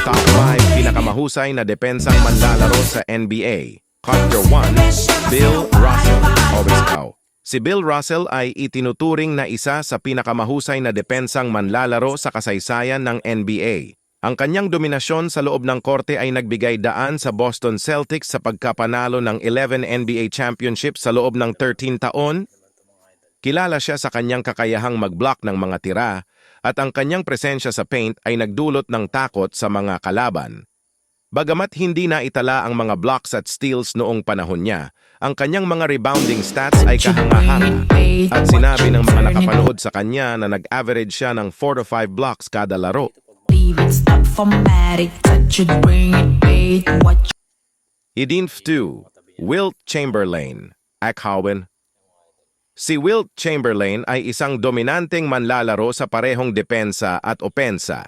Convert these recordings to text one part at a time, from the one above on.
Top 5 pinakamahusay na depensang manlalaro sa NBA. Factor 1, Bill Russell. Always ikaw. Si Bill Russell ay itinuturing na isa sa pinakamahusay na depensang manlalaro sa kasaysayan ng NBA. Ang kanyang dominasyon sa loob ng korte ay nagbigay daan sa Boston Celtics sa pagkapanalo ng 11 NBA championships sa loob ng 13 taon. Kilala siya sa kanyang kakayahang mag-block ng mga tira at ang kanyang presensya sa paint ay nagdulot ng takot sa mga kalaban. Bagamat hindi na itala ang mga blocks at steals noong panahon niya, ang kanyang mga rebounding stats ay kahanga-hanga at sinabi ng mga nakapanood sa kanya na nag-average siya ng 4 to 5 blocks kada laro. Idinf 2, Wilt Chamberlain. Akhawen. Si Wilt Chamberlain ay isang dominanteng manlalaro sa parehong depensa at opensa.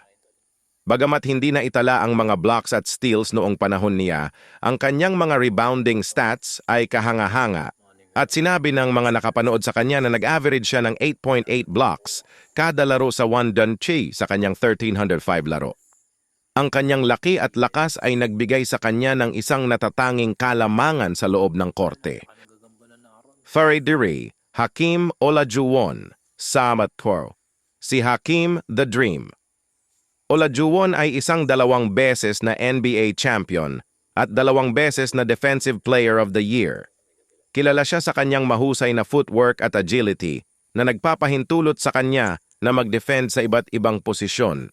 Bagamat hindi na itala ang mga blocks at steals noong panahon niya, ang kanyang mga rebounding stats ay kahanga-hanga at sinabi ng mga nakapanood sa kanya na nag-average siya ng 8.8 blocks kada laro sa one done sa kanyang 1,305 laro. Ang kanyang laki at lakas ay nagbigay sa kanya ng isang natatanging kalamangan sa loob ng korte. Faridiri, Hakeem Olajuwon, Samat Koro. Si Hakeem the Dream. Olajuwon ay isang 2 beses na NBA champion at 2 beses na Defensive Player of the Year. Kilala siya sa kanyang mahusay na footwork at agility na nagpapahintulot sa kanya na mag-defend sa iba't ibang posisyon.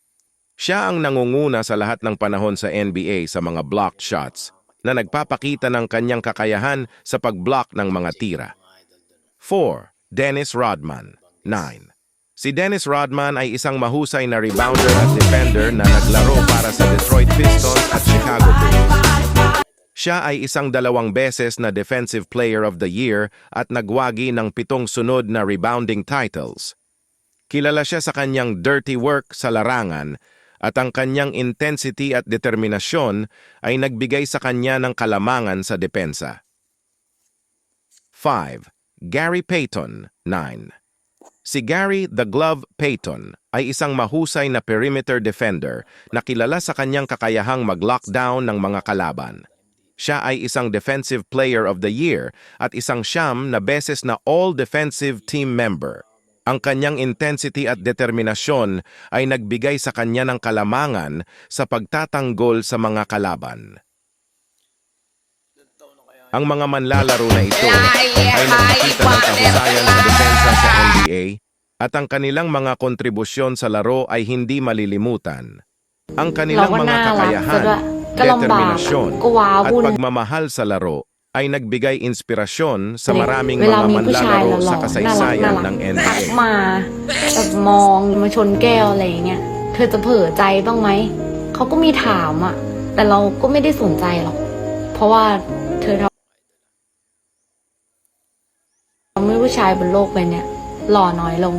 Siya ang nangunguna sa lahat ng panahon sa NBA sa mga blocked shots na nagpapakita ng kanyang kakayahan sa pag-block ng mga tira. 4. Dennis Rodman. 9. Si Dennis Rodman ay isang mahusay na rebounder at defender na naglaro para sa Detroit Pistons at Chicago Bulls. Siya ay isang 2 beses na Defensive Player of the Year at nagwagi ng 7 sunod na rebounding titles. Kilala siya sa kanyang dirty work sa larangan at ang kanyang intensity at determinasyon ay nagbigay sa kanya ng kalamangan sa depensa. 5. Gary Payton. 9. Si Gary the Glove Payton ay isang mahusay na perimeter defender na kilala sa kanyang kakayahang mag-lockdown ng mga kalaban. Siya ay isang Defensive Player of the Year at isang 9 na beses na All-Defensive Team Member. Ang kanyang intensity at determinasyon ay nagbigay sa kanya ng kalamangan sa pagtatanggol sa mga kalaban. Ang mga manlalaro na ito ay nagpakita ng kahusayan sa depensa sa NBA at ang kanilang mga kontribusyon sa laro ay hindi malilimutan. Ang kanilang mga kakayahan, determinasyon at pagmamahal sa laro ay nagbigay inspirasyon sa maraming mga manlalaro sa kasaysayan ng NBA. มาแบบมองมาชนแก้วอะไรอย่างเงี้ยเธอจะเผลอใจบ้างไหมเขาก็มีถามอ่ะแต่เราก็ไม่ได้สนใจหรอกเพราะว่าเธอทำให้ผู้ชายบนโลกใบนี้หล่อน้อยลง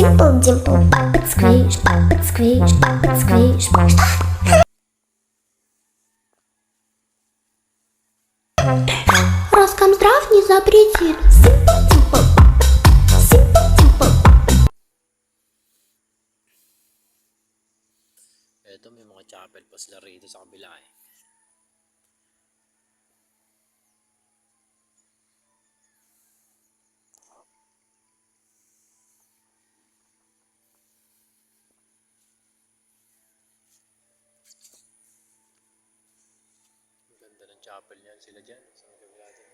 Simple dimple, puppet squish, puppet squish, puppet squish. Роскомздрав не запретит. Simple dimple, simple dimple. Ito may mga chapel pa sila rito sa kabila eh. Ganda ng chapel niyan sila dyan sa kabila dyan.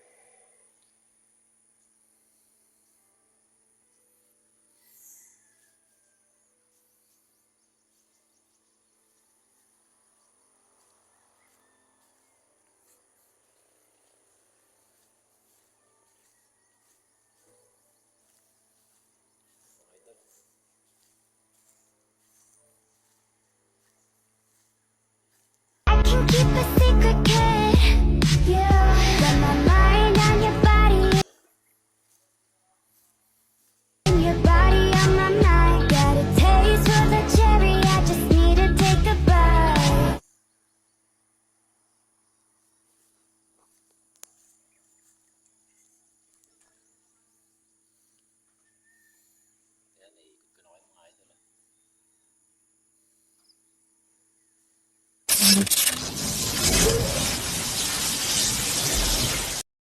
I can keep a secret, kid. Yeah. Let my mind